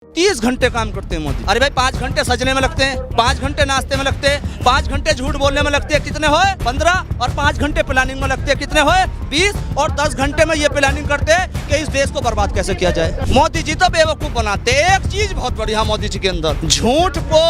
30 घंटे काम करते हैं मोदी। अरे भाई 5 घंटे सजने में लगते हैं, 5 घंटे नाश्ते में लगते हैं, 5 घंटे झूठ बोलने में लगते हैं, कितने होए 15, और 5 घंटे प्लानिंग में लगते हैं, कितने होए 20, और 10 घंटे में ये प्लानिंग करते हैं कि इस देश को बर्बाद कैसे किया जाए। मोदी जी तो बेवकूफ बनाते हैं। एक चीज बहुत बढ़िया मोदी जी के अंदर, झूठ को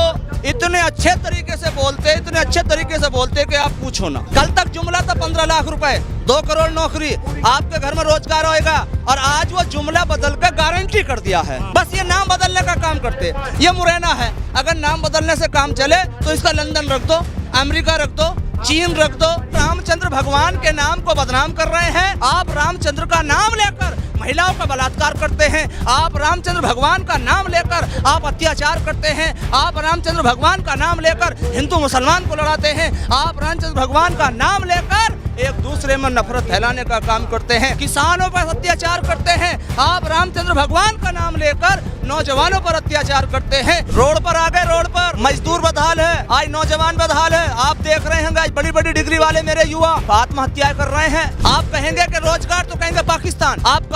इतने अच्छे तरीके से बोलते, इतने अच्छे तरीके से बोलते कि आप पूछो ना। कल तक जुमला था 15 लाख रुपए, 2 करोड़ नौकरी, आपके घर में रोजगार होएगा, और आज वो जुमला बदल कर गारंटी कर दिया है। बस ये नाम बदलने का काम करते, ये मुरैना है। अगर नाम बदलने से काम चले तो इसका लंदन रख दो, अमेरिका रख दो, चीन रख दो। रामचंद्र भगवान के नाम को बदनाम कर रहे हैं आप। रामचंद्र का नाम लेकर महिलाओं का बलात्कार करते हैं आप। रामचंद्र भगवान का नाम लेकर आप अत्याचार करते हैं आप। रामचंद्र भगवान का नाम लेकर हिंदू मुसलमान को लड़ाते हैं आप। रामचंद्र भगवान का नाम लेकर एक दूसरे में नफरत फैलाने का काम करते हैं, किसानों पर अत्याचार करते हैं आप। रामचंद्र भगवान का नाम लेकर नौजवानों पर अत्याचार करते हैं। रोड पर आ गए, रोड पर मजदूर बदहाल है, आज नौजवान बदहाल है। आप देख रहे हैं आज बड़ी बड़ी डिग्री वाले मेरे युवा आत्महत्या कर रहे हैं। आप कहेंगे कि रोजगार तो कहेंगे पाकिस्तान, आप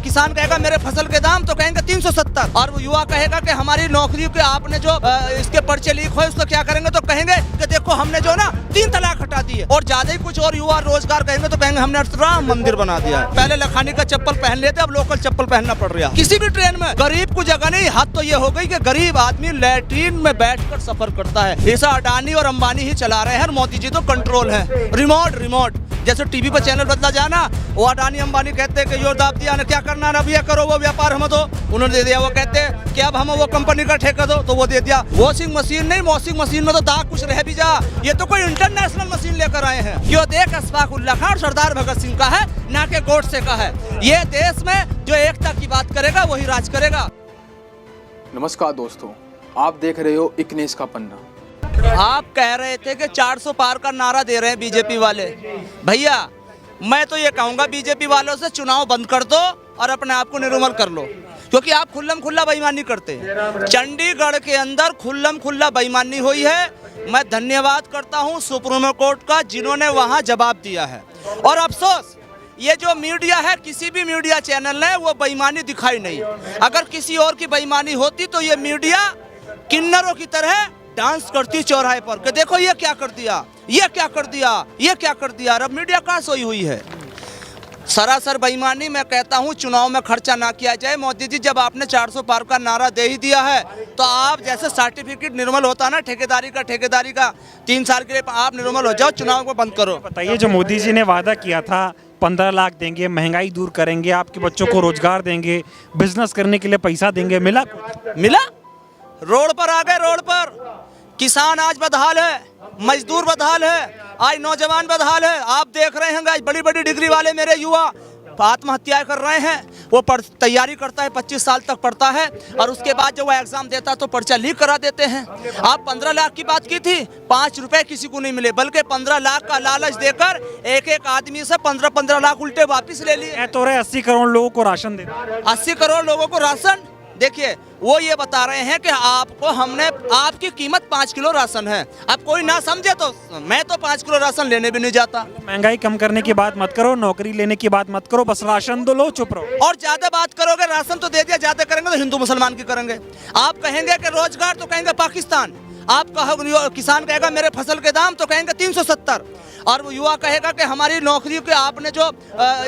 किसान कहेगा मेरे फसल के दाम तो कहेंगे 370, और वो युवा कहेगा कि हमारी नौकरी के आपने जो इसके पर्चे लीक हुए उसको क्या करेंगे, तो कहेंगे कि देखो हमने जो ना 3 तलाक हटा दिए। और ज्यादा ही कुछ और युवा रोजगार कहेंगे तो कहेंगे हमने राम मंदिर बना दिया है। पहले लखानी का चप्पल पहन लेते, अब लोकल चप्पल पहनना पड़ रहा है। किसी भी ट्रेन में गरीब को जगह नहीं। हद तो ये हो गई कि गरीब आदमी लैट्रीन में बैठकर सफर करता है। ऐसा अडानी और अंबानी ही चला रहे हैं, मोदी जी तो कंट्रोल है। रिमोट जैसे टीवी पर चैनल बदला जाना, वो अडानी अंबानी कहते हैं कि यो दाब दिया ना, क्या करना ना भैया करो, वो व्यापार हम दो, उन्होंने दे दिया। वो कहते हैं कि अब हम वो कंपनी का ठेका दो, तो वो दे दिया। वॉशिंग मशीन नहीं, वॉशिंग मशीन में तो दाग कुछ रह भी जा, ये तो कोई इंटरनेशनल मशीन लेकर आए हैं। यो देश अशफाक उल्लाह खान और सरदार भगत सिंह का है, ना के गोडसे का है। ये देश में जो एकता की बात करेगा वही राज करेगा। नमस्कार दोस्तों, आप देख रहे हो इकनेस का पन्ना। आप कह रहे थे कि 400 पार का नारा दे रहे हैं बीजेपी वाले। भैया मैं तो ये कहूँगा बीजेपी वालों से चुनाव बंद कर दो और अपने आप को निर्मल कर लो, क्योंकि आप खुल्लम खुल्ला बेईमानी करते हैं। चंडीगढ़ के अंदर खुल्लम खुल्ला बेईमानी हुई है। मैं धन्यवाद करता हूँ सुप्रीम कोर्ट का, जिन्होंने वहाँ जवाब दिया है। और अफसोस ये जो मीडिया है, किसी भी मीडिया चैनल ने वो बेईमानी दिखाई नहीं। अगर किसी और की बेईमानी होती तो ये मीडिया किन्नरों की तरह डांस करती चौराहे पर कि देखो ये क्या कर दिया, ये क्या कर दिया, ये क्या कर दिया। अब मीडिया कहाँ सोई हुई है। सरासर बेईमानी। मैं कहता हूँ चुनाव में खर्चा ना किया जाए। मोदी जी जब आपने 400 पार का नारा दे ही दिया है तो आप जैसे सर्टिफिकेट निर्मल होता ना ठेकेदारी का 3 साल के लिए आप निर्मल हो जाओ, चुनाव को बंद करो। बताइए, जो मोदी जी ने वादा किया था 15 लाख देंगे, महंगाई दूर करेंगे, आपके बच्चों को रोजगार देंगे, बिजनेस करने के लिए पैसा देंगे, मिला? रोड पर आ गए, रोड पर किसान आज बदहाल है, मजदूर बदहाल है, आज नौजवान बदहाल है। आप देख रहे हैं आज बड़ी बड़ी डिग्री वाले मेरे युवा आत्महत्याएं कर रहे हैं। वो तैयारी करता है, 25 साल तक पढ़ता है, और उसके बाद जब वो एग्जाम देता है तो पर्चा लीक करा देते हैं। आप 15 लाख की बात की थी, 5 रुपए किसी को नहीं मिले, बल्कि 15 लाख का लालच देकर एक आदमी से 15 लाख उल्टे वापिस ले लिए। तो 80 करोड़ लोगों को राशन दे, 80 करोड़ लोगों को राशन। देखिए वो ये बता रहे हैं कि आपको हमने, आपकी कीमत 5 किलो राशन है। अब कोई ना समझे तो मैं तो 5 किलो राशन लेने भी नहीं जाता। महंगाई कम करने की बात मत करो, नौकरी लेने की बात मत करो, बस राशन दो, लो चुप रहो। और ज्यादा बात करोगे, राशन तो दे दिया, ज्यादा करेंगे तो हिंदू मुसलमान की करेंगे। आप कहेंगे कि रोजगार तो कहेंगे पाकिस्तान, आप कहोगे किसान कहेगा मेरे फसल के दाम तो कहेंगे 370, और वो युवा कहेगा कि हमारी नौकरी के आपने जो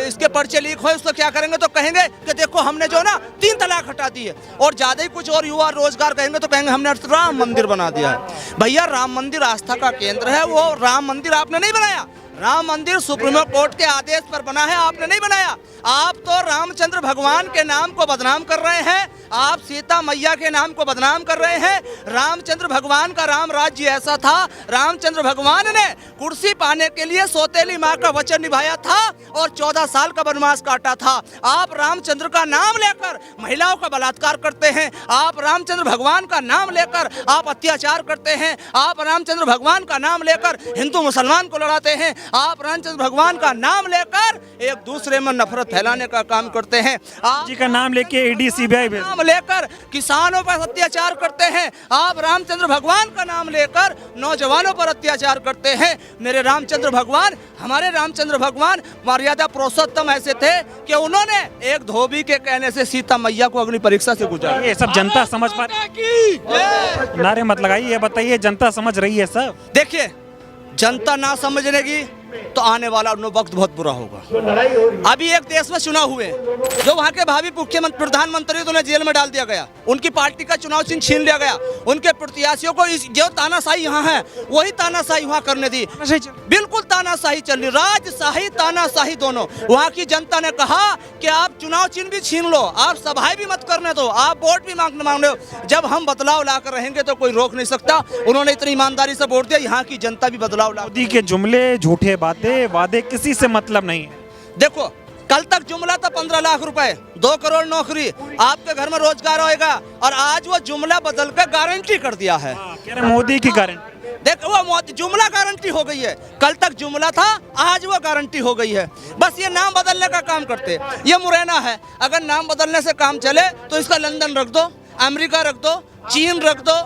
इसके पर्चे लीक हुए उसको क्या करेंगे, तो कहेंगे कि देखो हमने जो ना 3 तलाक हटा दिए। और ज्यादा ही कुछ और युवा रोजगार कहेंगे तो कहेंगे हमने राम मंदिर बना दिया है। भैया राम मंदिर आस्था का केंद्र है, वो राम मंदिर आपने नहीं बनाया। राम मंदिर सुप्रीम कोर्ट के आदेश पर बना है, आपने नहीं बनाया। आप तो रामचंद्र भगवान के नाम को बदनाम कर रहे हैं, आप सीता मैया के नाम को बदनाम कर रहे हैं। रामचंद्र भगवान का राम राज्य ऐसा था, रामचंद्र भगवान ने कुर्सी पाने के लिए सौतेली माँ का वचन निभाया था और 14 साल का वनवास काटा था। आप रामचंद्र का नाम लेकर महिलाओं का बलात्कार करते हैं, आप रामचंद्र भगवान का नाम लेकर आप अत्याचार करते हैं, आप रामचंद्र भगवान का नाम लेकर हिंदू मुसलमान को लड़ाते हैं, आप रामचंद्र भगवान का नाम लेकर एक दूसरे में नफरत फैलाने का काम करते हैं। आप जी का नाम लेके ईडी सीबीआई भेज नाम लेकर किसानों पर अत्याचार करते हैं। आप रामचंद्र भगवान का नाम लेकर नौजवानों पर अत्याचार करते हैं। मेरे रामचंद्र भगवान, हमारे रामचंद्र भगवान मर्यादा पुरुषोत्तम ऐसे थे कि उन्होंने एक धोबी के कहने से सीता मैया को अग्नि परीक्षा से गुजारा। ये सब जनता समझ पा रही? नारे मत लगाइए, ये बताइए जनता समझ रही है सब? देखिए, जनता ना समझने की तो आने वाला वक्त बहुत बुरा होगा। अभी एक देश में चुनाव हुए, जो वहाँ के भावी मुख्यमंत्री प्रधानमंत्री तो उन्हें जेल में डाल दिया गया, उनकी पार्टी का चुनाव चिन्ह छीन लिया गया, उनके प्रत्याशियों को जो तानाशाही यहाँ है वही तानाशाही वहाँ करने दी। बिल्कुल तानाशाही चल रही, राजशाही तानाशाही दोनों। वहाँ की जनता ने कहा कि आप चुनाव चिन्ह भी छीन लो, आप सभाएं भी मत करने दो, आप वोट भी मांग लो, जब हम बदलाव लाकर रहेंगे तो कोई रोक नहीं सकता। उन्होंने इतनी ईमानदारी से वोट दिया, यहाँ की जनता भी बदलाव ला। मोदी के जुमले, झूठे बातें, वादे किसी से मतलब नहीं है। देखो, कल तक जुमला था 15 लाख रुपए, 2 करोड़ नौकरी, आपके घर में रोजगार होएगा, और आज वो जुमला बदल कर गारंटी कर दिया है। कह रहे मोदी की गारंटी। देखो, वो जुमला गारंटी हो गई है। कल तक जुमला था, आज वो गारंटी हो गई है। बस ये नाम बदलने का काम करते। ये मुरैना है, अगर नाम बदलने से काम चले तो इसका लंदन रख दो, अमेरिका रख दो, चीन रख दो।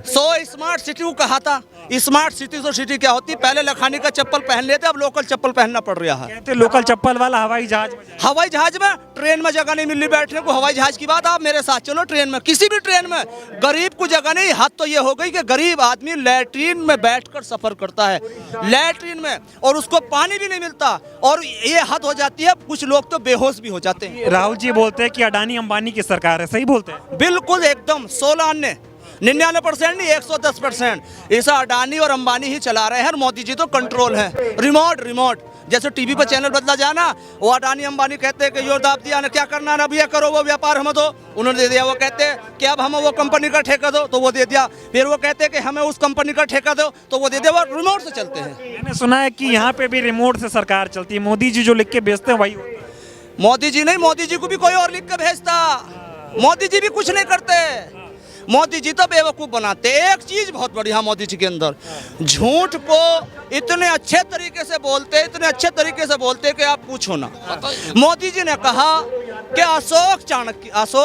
100 स्मार्ट सिटी को कहा था। स्मार्ट सिटी तो सिटी क्या होती, पहले लखानी का चप्पल पहन लेते, अब लोकल चप्पल पहनना पड़ रहा है। कहते लोकल चप्पल वाला हवाई जहाज में, ट्रेन में जगह नहीं मिल रही बैठने को। हवाई जहाज की बात, आप मेरे साथ चलो ट्रेन में, किसी भी ट्रेन में गरीब को जगह नहीं। हद तो ये हो गई कि गरीब आदमी लैट्रीन में बैठकर सफर करता है, लैट्रीन में, और उसको पानी भी नहीं मिलता। और ये हद हो जाती है, कुछ लोग तो बेहोश भी हो जाते हैं। राहुल जी बोलते हैं कि अडानी अंबानी की सरकार है, सही बोलते हैं? बिल्कुल एकदम 99% नहीं, 110%। ऐसा अडानी और अंबानी ही चला रहे हैं, और मोदी जी तो कंट्रोल है। रिमोट जैसे टीवी पर चैनल बदला जाना, वो अडानी अंबानी कहते हैं कि यो दाब दिया ना, क्या करना ना भैया करो, वो व्यापार हम दो, उन्होंने दे दिया। वो कहते हैं कि अब हमें वो कंपनी का ठेका दो, तो वो दे दिया। फिर वो कहते हैं कि हमें उस कंपनी का ठेका दो, तो वो दे दिया। वो रिमोट से चलते हैं। मैंने सुना है कि यहाँ पे भी रिमोट से सरकार चलती है, मोदी जी जो लिख के भेजते हैं वही। मोदी जी नहीं, मोदी जी को भी कोई और लिख के भेजता। मोदी जी भी कुछ नहीं करते, मोदी जी तो बेवकूफ़ बनाते। एक चीज़ बहुत बढ़िया मोदी जी के अंदर, झूठ को इतने अच्छे तरीके से बोलते, इतने अच्छे तरीके से बोलते कि आप पूछो ना। मोदी जी ने कहा कि अशोक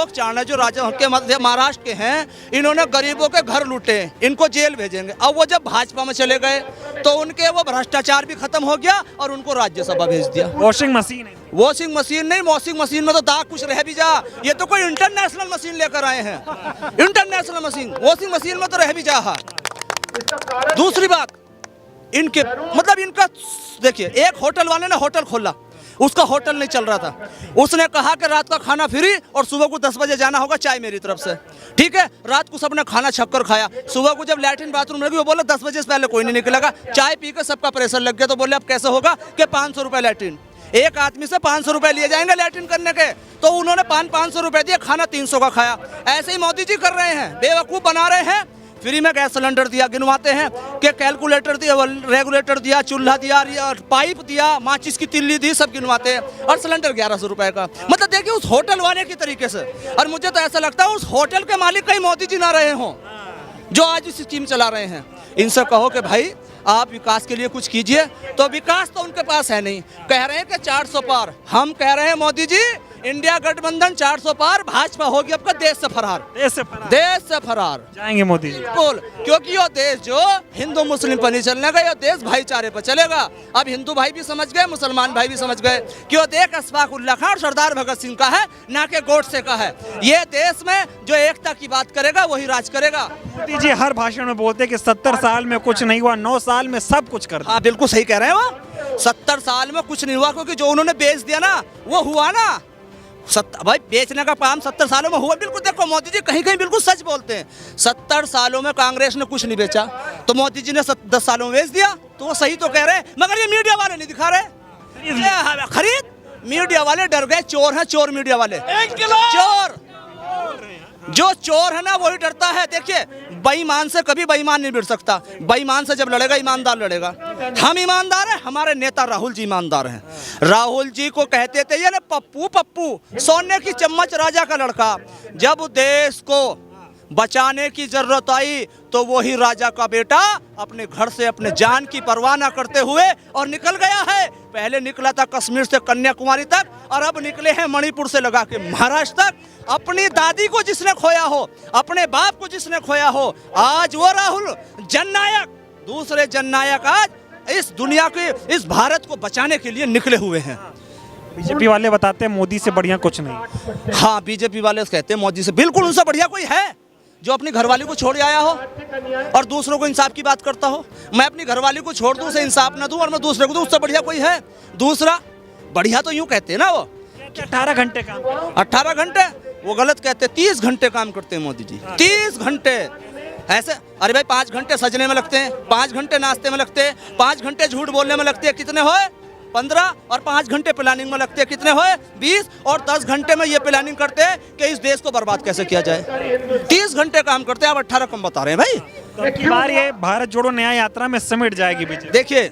चाणक्य जो राजा के मध्य महाराष्ट्र के हैं, इन्होंने गरीबों के घर लूटे, इनको जेल भेजेंगे। अब वो जब भाजपा में चले गए तो उनके वो भ्रष्टाचार भी खत्म हो गया और उनको राज्यसभा भेज दिया। वॉशिंग मशीन नहीं, वॉशिंग मशीन में तो दाग कुछ रह भी जा। ये तो कोई इंटरनेशनल मशीन लेकर आए हैं, इंटरनेशनल मशीन। वॉशिंग मशीन में तो रह भी जा। दूसरी बात, इनके मतलब इनका देखिए, एक होटल वाले ने होटल खोला, उसका होटल नहीं चल रहा था, उसने कहा कि रात का खाना फ्री और सुबह को 10 बजे जाना होगा चाय मेरी तरफ से। ठीक है, रात को सबने खाना छक कर खाया, सुबह को जब लैट्रिन बाथरूम लगी, वो बोला 10 बजे से पहले कोई नहीं निकलेगा। चाय पी कर सबका प्रेशर लग गया, तो बोले अब कैसे होगा कि 500 रुपये लैट्रिन, एक आदमी से 500 रुपए लिए जाएंगे लैट्रिन करने के। तो उन्होंने 500 रुपए दिए, खाना 300 का खाया। ऐसे ही मोदी जी कर रहे हैं, बेवकूफ़ बना रहे हैं। फ्री में गैस सिलेंडर दिया, गिनवाते हैं कि कैलकुलेटर दिया, रेगुलेटर दिया, चूल्हा दिया, पाइप दिया, माचिस की तिल्ली दी, सब गिनवाते हैं, और सिलेंडर 1100 रुपए का। मतलब देखिए उस होटल वाले की तरीके से। और मुझे तो ऐसा लगता है उस होटल के मालिक कहीं मोदी जी ना रहे हों, जो आज इस स्कीम चला रहे हैं। इनसे कहो कि भाई आप विकास के लिए कुछ कीजिए, तो विकास तो उनके पास है नहीं। कह रहे हैं कि 400 पार, हम कह रहे हैं मोदी जी इंडिया गठबंधन 400 पार, भाजपा होगी आपका देश से फरार, देश से फरार जाएंगे मोदी जी। बिल्कुल, क्योंकि ये देश जो हिंदू मुस्लिम पर नहीं चलने का, ये देश भाईचारे पर चलेगा। अब हिंदू भाई भी समझ गए, मुसलमान भाई भी समझ गए कि ये देश अशफाक उल्लाह खान और सरदार भगत सिंह का है, ना कि गोडसे का है। ये देश में जो एकता की बात करेगा वही राज करेगा। मोदी जी हर भाषण में बोलते हैं कि 70 साल में कुछ नहीं हुआ, 9 साल में सब कुछ कर दिया। हाँ बिल्कुल सही कह रहे हैं वो, 70 साल में कुछ नहीं हुआ, क्योंकि जो उन्होंने बेच दिया ना वो हुआ ना। भाई बेचने का काम 70 सालों में हुआ। बिल्कुल देखो मोदी जी कहीं कहीं बिल्कुल सच बोलते हैं। 70 सालों में कांग्रेस ने कुछ नहीं बेचा, तो मोदी जी ने 10 सालों में बेच दिया, तो वो सही तो कह रहे हैं। मगर ये मीडिया वाले नहीं दिखा रहे खरीद। मीडिया वाले डर गए, चोर हैं, चोर मीडिया वाले, चोर। जो चोर है ना वही डरता है। देखिए बेईमान से कभी बेईमान नहीं भिड़ सकता, बेईमान से जब लड़ेगा ईमानदार लड़ेगा। हम ईमानदार हैं, हमारे नेता राहुल जी ईमानदार हैं। राहुल जी को कहते थे ये ना पप्पू, सोने की चम्मच राजा का लड़का। जब देश को बचाने की जरूरत आई तो वही राजा का बेटा अपने घर से अपने जान की परवाह न करते हुए और निकल गया है। पहले निकला था कश्मीर से कन्याकुमारी तक और अब निकले हैं मणिपुर से लगा के महाराष्ट्र तक। अपनी दादी को जिसने खोया हो, अपने बाप को जिसने खोया हो, आज वो राहुल जननायक, दूसरे जननायक आज इस दुनिया के, इस भारत को बचाने के लिए निकले हुए हैं। बीजेपी वाले बताते हैं मोदी से बढ़िया कुछ नहीं। हाँ, बीजेपी वाले कहते हैं मोदी से, बिल्कुल उनसे बढ़िया कोई है जो अपनी घरवाली को छोड़ आया हो और दूसरों को इंसाफ की बात करता हो। मैं अपनी घरवाली को छोड़ दूं, उसे इंसाफ न दूं और मैं दूसरे को दूं, उससे बढ़िया कोई है? दूसरा बढ़िया तो यूं कहते हैं ना, वो 18 घंटे काम 18 घंटे, वो गलत कहते हैं, 30 घंटे काम करते हैं मोदी जी, 30 घंटे ऐसे। अरे भाई 5 घंटे सजने में लगते हैं, 5 घंटे नाश्ते में लगते हैं, 5 घंटे झूठ बोलने में लगते हैं, कितने होए? 15 और 5 घंटे प्लानिंग में लगते हैं, कितने होए? 20 और 10 घंटे में ये प्लानिंग करते हैं कि इस देश को बर्बाद कैसे किया जाए। 30 घंटे काम करते हैं, आप 18 कम बता रहे हैं भाई। तो की बार ये भारत जोड़ो न्याय यात्रा में समेट जाएगी बीजेपी। देखिए,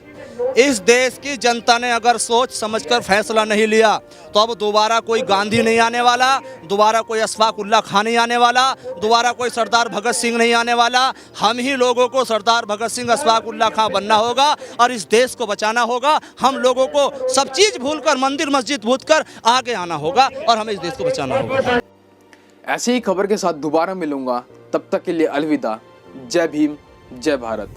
इस देश की जनता ने अगर सोच समझकर फैसला नहीं लिया तो अब दोबारा कोई गांधी नहीं आने वाला, दोबारा कोई अशफाक उल्ला खान नहीं आने वाला, दोबारा कोई सरदार भगत सिंह नहीं आने वाला। हम ही लोगों को सरदार भगत सिंह, अशफाक उल्ला खान बनना होगा और इस देश को बचाना होगा। हम लोगों को सब चीज़ भूलकर, मंदिर मस्जिद भूलकर आगे आना होगा और हमें इस देश को बचाना होगा। ऐसी ही खबर के साथ दोबारा मिलूंगा, तब तक के लिए अलविदा। जय भीम, जय भारत।